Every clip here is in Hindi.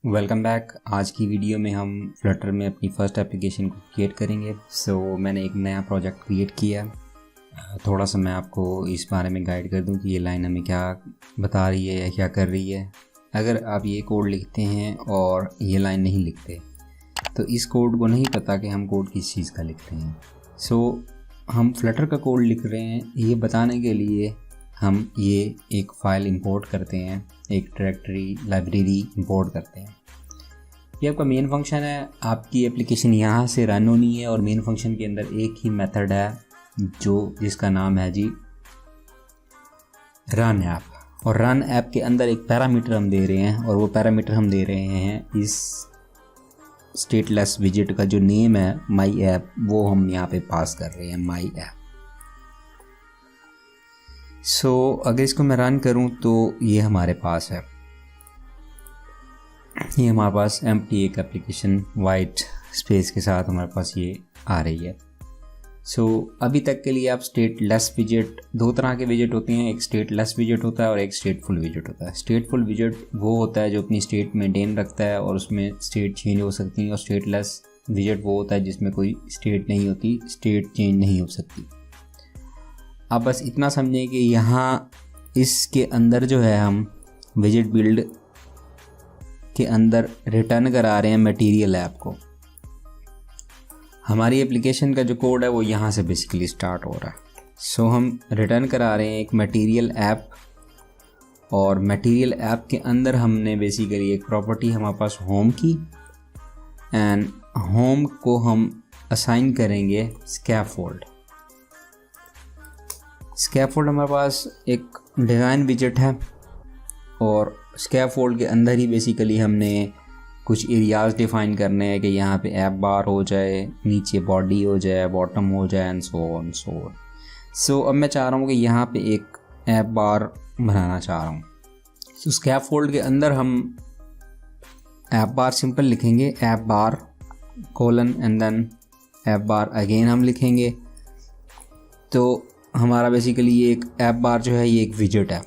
Welcome back. आज की वीडियो में हम फ्लटर में अपनी फ़र्स्ट एप्लीकेशन को क्रिएट करेंगे। मैंने एक नया प्रोजेक्ट क्रिएट किया। थोड़ा सा मैं आपको इस बारे में गाइड कर दूं कि ये लाइन हमें क्या बता रही है या क्या कर रही है। अगर आप ये कोड लिखते हैं और ये लाइन नहीं लिखते तो इस कोड को नहीं पता कि हम कोड किस चीज़ का लिख रहे हैं। हम फ्लटर का कोड लिख रहे हैं ये बताने के लिए हम ये एक फ़ाइल इंपोर्ट करते हैं, एक डायरेक्टरी लाइब्रेरी इंपोर्ट करते हैं। ये आपका मेन फंक्शन है। आपकी एप्लीकेशन यहाँ से रन होनी है और मेन फंक्शन के अंदर एक ही मेथड है जिसका नाम है जी रन ऐप। और रन ऐप के अंदर एक पैरामीटर हम दे रहे हैं और वो पैरामीटर हम दे रहे हैं इस स्टेटलेस विजेट का जो नेम है माई ऐप, वो हम यहाँ पे पास कर रहे हैं माई ऐप। अगर इसको मैं रन करूं तो ये हमारे पास है, ये हमारे पास एम्प्टी एक एप्लीकेशन वाइट स्पेस के साथ हमारे पास ये आ रही है। अभी तक के लिए आप स्टेटलेस विजेट, दो तरह के विजेट होते हैं, एक स्टेटलेस विजेट होता है और एक स्टेटफुल विजेट होता है। स्टेटफुल विजेट वो होता है जो अपनी स्टेट मेंटेन रखता है और उसमें स्टेट चेंज हो सकती है, और स्टेटलेस विजेट वो होता है जिसमें कोई स्टेट नहीं होती, स्टेट चेंज नहीं हो सकती। आप बस इतना समझें कि यहाँ इसके अंदर जो है हम विजेट बिल्ड के अंदर रिटर्न करा रहे हैं मटेरियल ऐप को। हमारी एप्लीकेशन का जो कोड है वो यहाँ से बेसिकली स्टार्ट हो रहा है। हम रिटर्न करा रहे हैं एक मटेरियल ऐप, और मटेरियल ऐप के अंदर हमने बेसिकली एक प्रॉपर्टी हमारे पास होम की, एंड होम को हम असाइन करेंगे स्कैफोल्ड। स्कैफोल्ड हमारे पास एक डिज़ाइन विजेट है और स्कैफोल्ड के अंदर ही बेसिकली हमने कुछ एरियाज़ डिफ़ाइन करने हैं कि यहाँ पे ऐप बार हो जाए, नीचे बॉडी हो जाए, बॉटम हो जाए, and so on so on. अब मैं चाह रहा हूँ कि यहाँ पे एक ऐप बार बनाना चाह रहा हूँ। स्कैफोल्ड के अंदर हम ऐप बार सिंपल लिखेंगे, app bar colon and then app bar again हम लिखेंगे। तो हमारा बेसिकली ये एक ऐप बार जो है ये एक विजेट है।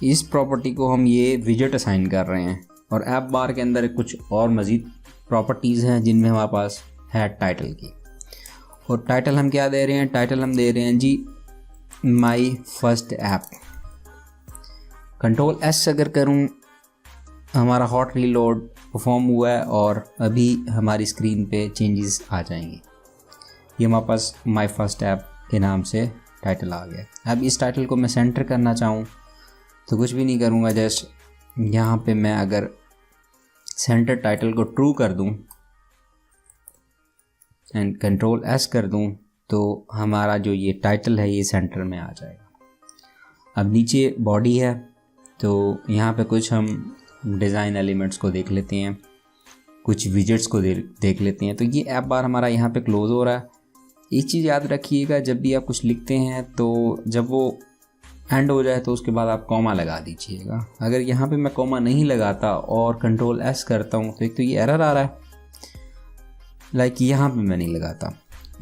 इस प्रॉपर्टी को हम ये विजेट असाइन कर रहे हैं, और ऐप बार के अंदर कुछ और मज़ीद प्रॉपर्टीज़ हैं जिनमें हमारे पास है टाइटल की। और टाइटल हम क्या दे रहे हैं? टाइटल हम दे रहे हैं जी my first app. Control S अगर करूं, हमारा हॉट रीलोड परफॉर्म हुआ है और अभी हमारी स्क्रीन पे चेंजेस आ जाएंगे। ये हमारे पास माई फर्स्ट ऐप के नाम से टाइटल आ गया। अब इस टाइटल को मैं सेंटर करना चाहूँ तो कुछ भी नहीं करूँगा, जस्ट यहाँ पे मैं अगर सेंटर टाइटल को ट्रू कर दूँ एंड कंट्रोल एस कर दूँ तो हमारा जो ये टाइटल है ये सेंटर में आ जाएगा। अब नीचे बॉडी है तो यहाँ पे कुछ हम डिज़ाइन एलिमेंट्स को देख लेते हैं, कुछ विजेट्स को देख लेते हैं। तो ये ऐप बार हमारा यहाँ पे क्लोज हो रहा है। एक चीज़ याद रखिएगा, जब भी आप कुछ लिखते हैं तो जब वो एंड हो जाए तो उसके बाद आप कॉमा लगा दीजिएगा। अगर यहाँ पे मैं कॉमा नहीं लगाता और कंट्रोल एस करता हूँ तो एक तो ये एरर आ रहा है, लाइक यहाँ पे मैं नहीं लगाता।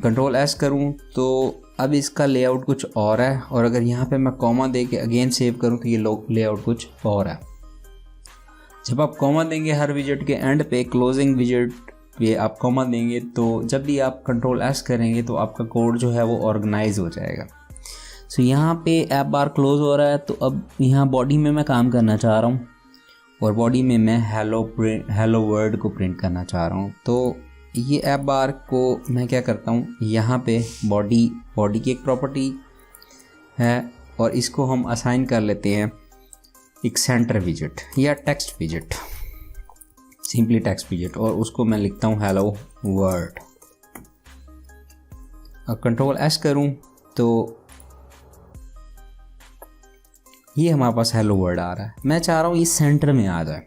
कंट्रोल एस करूँ तो अब इसका लेआउट कुछ और है, और अगर यहाँ पे मैं कॉमा दे के अगेन सेव करूँ तो ये लेआउट कुछ और है। जब आप कॉमा देंगे हर विजेट के एंड पे, क्लोजिंग विजेट पे आप कॉमा देंगे, तो जब भी आप कंट्रोल एस करेंगे तो आपका कोड जो है वो ऑर्गेनाइज हो जाएगा। यहाँ पे ऐप बार क्लोज हो रहा है। तो अब यहाँ बॉडी में मैं काम करना चाह रहा हूँ और बॉडी में मैं हेलो वर्ड को प्रिंट करना चाह रहा हूँ। तो ये ऐप बार को मैं क्या करता हूँ, यहाँ पे बॉडी की एक प्रॉपर्टी है और इसको हम असाइन कर लेते हैं एक सेंटर विजेट या टेक्स्ट विजेट, सिंपली टेक्स्ट विजेट, और उसको मैं लिखता हूँ हेलो वर्ड। अब कंट्रोल एस करूँ तो ये हमारे पास हेलो वर्ड आ रहा है। मैं चाह रहा हूँ इस सेंटर में आ जाए,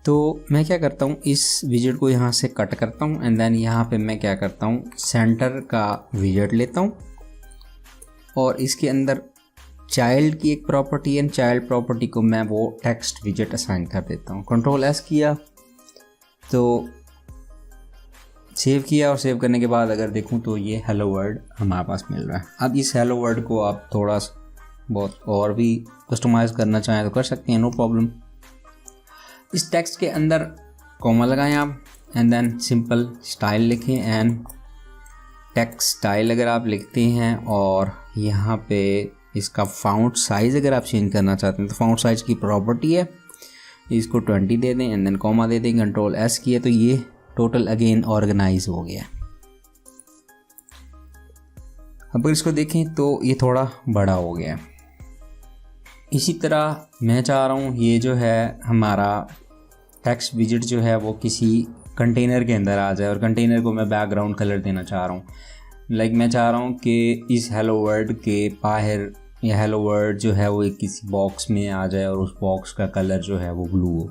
तो मैं क्या करता हूँ, इस विजेट को यहाँ से कट करता हूँ एंड देन यहाँ पे मैं क्या करता हूँ, सेंटर का विजेट लेता हूँ और इसके अंदर चाइल्ड की एक प्रॉपर्टी है, चाइल्ड प्रॉपर्टी को मैं वो टेक्स्ट विजेट असाइन कर देता हूँ। कंट्रोल एस किया तो सेव किया, और सेव करने के बाद अगर देखूँ तो ये हेलो वर्ड हमारे पास मिल रहा है। अब इस हेलो वर्ड को आप थोड़ा बहुत और भी कस्टमाइज़ करना चाहें तो कर सकते हैं, नो प्रॉब्लम। इस टेक्स्ट के अंदर कॉमा लगाएं आप एंड देन सिंपल स्टाइल लिखें एंड टेक्स्ट स्टाइल अगर आप लिखते हैं और यहाँ पे इसका फाउंट साइज़ अगर आप चेंज करना चाहते हैं तो फाउंट साइज़ की प्रॉपर्टी है, इसको 20 दे दें एंड देन कॉमा दे दें, कंट्रोल एस किया तो ये टोटल अगेन ऑर्गेनाइज हो गया। अब अगर इसको देखें तो ये थोड़ा बड़ा हो गया। इसी तरह मैं चाह रहा हूँ ये जो है हमारा टेक्स्ट विजिट जो है वो किसी कंटेनर के अंदर आ जाए और कंटेनर को मैं बैकग्राउंड कलर देना चाह रहा हूँ। लाइक मैं चाह रहा हूँ कि इस हेलो वर्ल्ड के बाहर या हेलो वर्ल्ड जो है वो एक किसी बॉक्स में आ जाए और उस बॉक्स का कलर जो है वो ब्लू हो।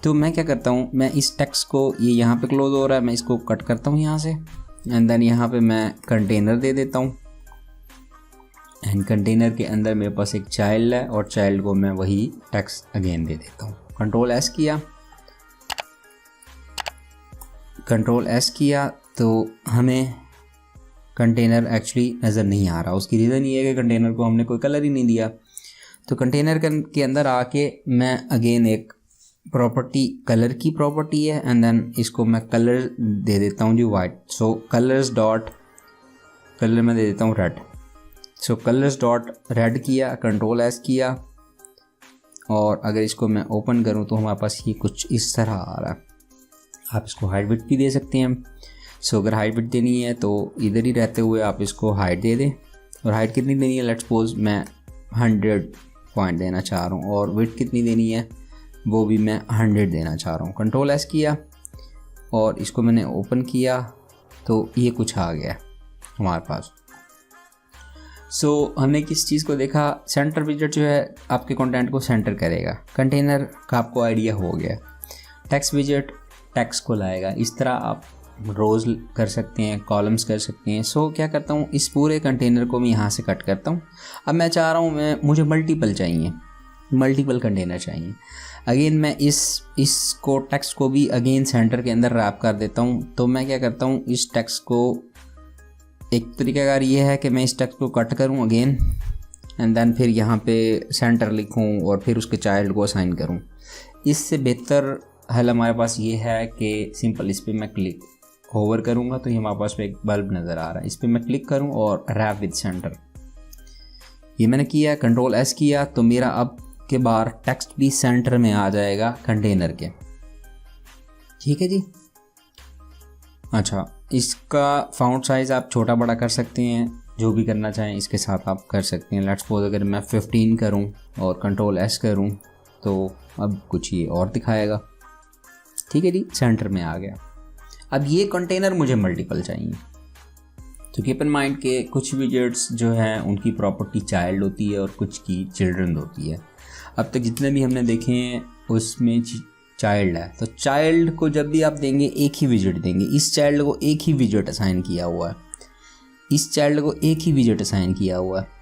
तो मैं क्या करता हूँ, मैं इस टेक्स्ट को, ये यहाँ पे क्लोज हो रहा है, मैं इसको कट करता हूँ यहाँ से एंड देन यहाँ पे मैं कंटेनर दे देता हूँ एंड कंटेनर के अंदर मेरे पास एक चाइल्ड है और चाइल्ड को मैं वही टेक्स्ट अगेन दे देता हूँ। कंट्रोल एस किया, कंट्रोल एस किया तो हमें कंटेनर एक्चुअली नज़र नहीं आ रहा। उसकी रीज़न ये है कि कंटेनर को हमने कोई कलर ही नहीं दिया। तो कंटेनर के अंदर आके मैं अगेन एक प्रॉपर्टी, कलर की प्रॉपर्टी है एंड देन इसको मैं कलर दे देता हूँ जो वाइट। सो कलर्स डॉट कलर मैं दे देता हूँ रेड। सो कलर्स डॉट रेड किया, कंट्रोल एस किया और अगर इसको मैं ओपन करूँ तो हमारे पास ये कुछ इस तरह आ रहा है। आप इसको हाइट विड्थ भी दे सकते हैं। सो अगर हाइट विड्थ देनी है तो इधर ही रहते हुए आप इसको हाइट दे दें और हाइट कितनी देनी है, लेट्स सपोज मैं 100 पॉइंट देना चाह रहा हूँ और विड्थ कितनी देनी है वो भी मैं 100 देना चाह रहा हूँ। कंट्रोल एस किया और इसको मैंने ओपन किया तो ये कुछ आ गया हमारे पास। सो हमने किस चीज़ को देखा, सेंटर विजेट जो है आपके कंटेंट को सेंटर करेगा। कंटेनर का आपको आइडिया हो गया। टेक्स्ट विजेट टेक्स्ट को लाएगा। इस तरह आप रोज़ कर सकते हैं, कॉलम्स कर सकते हैं। सो क्या करता हूँ, इस पूरे कंटेनर को मैं यहाँ से कट करता हूँ। अब मैं चाह रहा हूँ मुझे मल्टीपल चाहिए, मल्टीपल कंटेनर चाहिए। अगेन मैं इसको टेक्स्ट को भी अगेन सेंटर के अंदर रैप कर देता हूँ। तो मैं क्या करता हूँ, इस टेक्स्ट को, एक तरीकाकार ये है कि मैं इस टेक्स्ट को कट करूँ अगेन एंड देन फिर यहाँ पे सेंटर लिखूँ और फिर उसके चाइल्ड को असाइन करूँ। इससे बेहतर हल हमारे पास ये है कि सिंपल इस पर मैं क्लिक होवर करूँगा तो ये हमारे पास एक बल्ब नज़र आ रहा है। इस पर मैं क्लिक करूँ और रैप विद सेंटर, ये मैंने किया। कंट्रोल एस किया तो मेरा अब के बार टेक्स्ट भी सेंटर में आ जाएगा कंटेनर के। ठीक है जी। अच्छा, इसका फाउंट साइज़ आप छोटा बड़ा कर सकते हैं, जो भी करना चाहें इसके साथ आप कर सकते हैं। लेट्स सपोज अगर मैं 15 करूं और कंट्रोल एस करूं तो अब कुछ ये और दिखाएगा। ठीक है जी, सेंटर में आ गया। अब ये कंटेनर मुझे मल्टीपल चाहिए। तो कीप इन माइंड के कुछ विजेट्स जो हैं उनकी प्रॉपर्टी चाइल्ड होती है और कुछ की चिल्ड्रन होती है। अब तक जितने भी हमने देखे हैं उसमें चाइल्ड है, तो चाइल्ड को जब भी आप देंगे एक ही विजेट देंगे। इस चाइल्ड को एक ही विजेट असाइन किया हुआ है, इस चाइल्ड को एक ही विजेट असाइन किया हुआ है।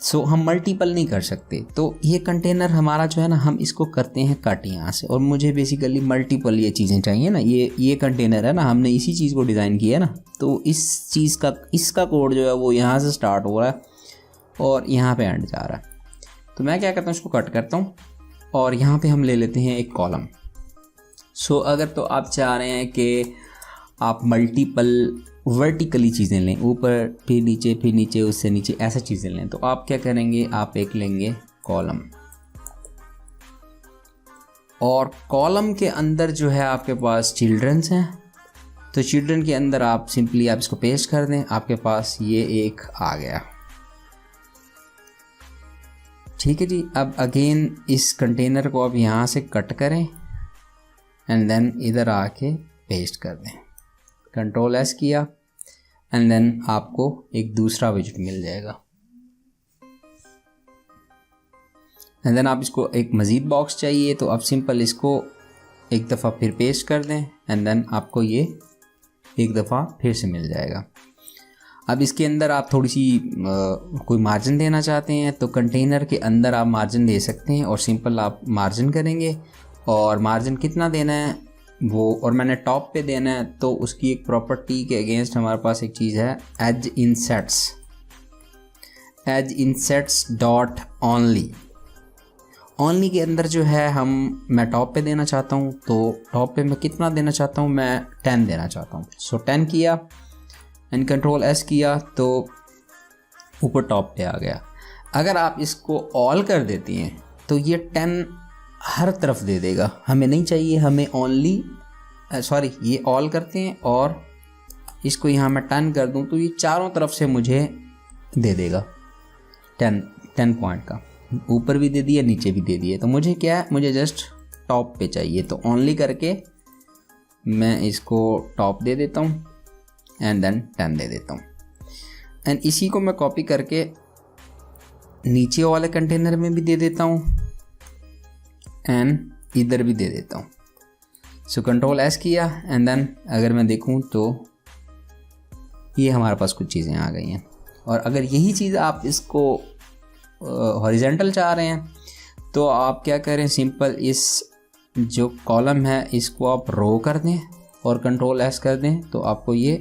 सो हम मल्टीपल नहीं कर सकते। तो ये कंटेनर हमारा जो है ना, हम इसको करते हैं कट यहाँ से, और मुझे बेसिकली मल्टीपल ये चीज़ें चाहिए ना। ये कंटेनर है ना, हमने इसी चीज़ को डिज़ाइन किया है ना, तो इस चीज़ का, इसका कोड जो है वो यहाँ से स्टार्ट हो रहा है और यहाँ पे एंड जा रहा है। तो मैं क्या करता हूँ, इसको कट करता हूँ और यहाँ पे हम ले लेते हैं एक कॉलम। सो अगर तो आप चाह रहे हैं कि आप मल्टीपल वर्टिकली चीज़ें लें, ऊपर फिर नीचे उससे नीचे ऐसा चीज़ें लें, तो आप क्या करेंगे, आप एक लेंगे कॉलम, और कॉलम के अंदर जो है आपके पास चिल्ड्रंस हैं, तो चिल्ड्रन के अंदर आप सिंपली आप इसको पेस्ट कर दें, आपके पास ये एक आ गया। ठीक है जी। अब अगेन इस कंटेनर को आप यहाँ से कट करें एंड देन इधर आके पेस्ट कर दें। कंट्रोल एस किया एंड देन आपको एक दूसरा विजेट मिल जाएगा। एंड देन आप इसको एक मज़ीद बॉक्स चाहिए तो आप सिंपल इसको एक दफ़ा फिर पेस्ट कर दें एंड देन आपको ये एक दफ़ा फिर से मिल जाएगा। अब इसके अंदर आप थोड़ी सी कोई मार्जिन देना चाहते हैं तो कंटेनर के अंदर आप मार्जिन दे सकते हैं, और सिंपल आप मार्जिन करेंगे, और मार्जिन कितना देना है वो, और मैंने टॉप पे देना है, तो उसकी एक प्रॉपर्टी के अगेंस्ट हमारे पास एक चीज़ है edge insets dot only, only के अंदर जो है मैं टॉप पे देना चाहता हूँ, तो टॉप पे मैं कितना देना चाहता हूँ, मैं 10 देना चाहता हूँ। सो 10 किया एंड कंट्रोल एस किया तो ऊपर टॉप पे आ गया। अगर आप इसको ऑल कर देती हैं तो ये 10 हर तरफ दे देगा, हमें नहीं चाहिए, हमें ओनली ये ऑल करते हैं और इसको यहाँ मैं 10 कर दूँ तो ये चारों तरफ से मुझे दे देगा 10 पॉइंट का, ऊपर भी दे दिया नीचे भी दे दिए। तो मुझे क्या है, मुझे जस्ट टॉप पे चाहिए, तो ओनली करके मैं इसको टॉप दे देता हूँ एंड देन 10 दे देता हूँ। एंड इसी को मैं कॉपी करके नीचे वाले कंटेनर में भी दे देता हूँ एंड इधर भी दे देता हूँ। सो कंट्रोल एस किया एंड देन अगर मैं देखूँ तो ये हमारे पास कुछ चीज़ें आ गई हैं। और अगर यही चीज़ आप इसको हॉरिजेंटल चाह रहे हैं तो आप क्या करें, सिंपल इस जो कॉलम है इसको आप रो कर दें और कंट्रोल एस कर दें तो आपको ये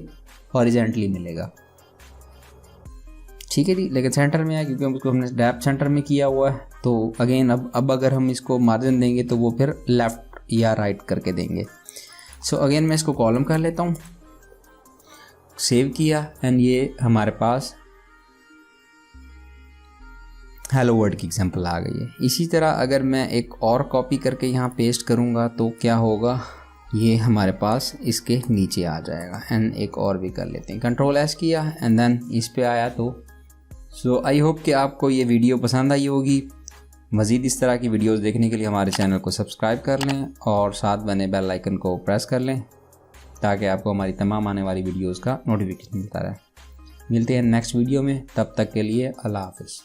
हॉरिजेंटली मिलेगा। ठीक है जी, लेकिन सेंटर में है क्योंकि उसको हमने डैप सेंटर में किया हुआ है। तो अगेन अब अगर हम इसको मार्जिन देंगे तो वो फिर लेफ़्ट या राइट करके देंगे। सो अगेन मैं इसको कॉलम कर लेता हूँ, सेव किया एंड ये हमारे पास हेलो वर्ल्ड की एग्जांपल आ गई है। इसी तरह अगर मैं एक और कॉपी करके यहाँ पेस्ट करूँगा तो क्या होगा, ये हमारे पास इसके नीचे आ जाएगा। एंड एक और भी कर लेते हैं, कंट्रोल एस किया एंड देन इस पे आया। तो सो आई होप कि आपको ये वीडियो पसंद आई होगी। मज़ीद इस तरह की वीडियोस देखने के लिए हमारे चैनल को सब्सक्राइब कर लें और साथ बने बेल आइकन को प्रेस कर लें ताकि आपको हमारी तमाम आने वाली वीडियोस का नोटिफिकेशन मिलता रहे। मिलते हैं नेक्स्ट वीडियो में, तब तक के लिए अल्लाह हाफ़िज़।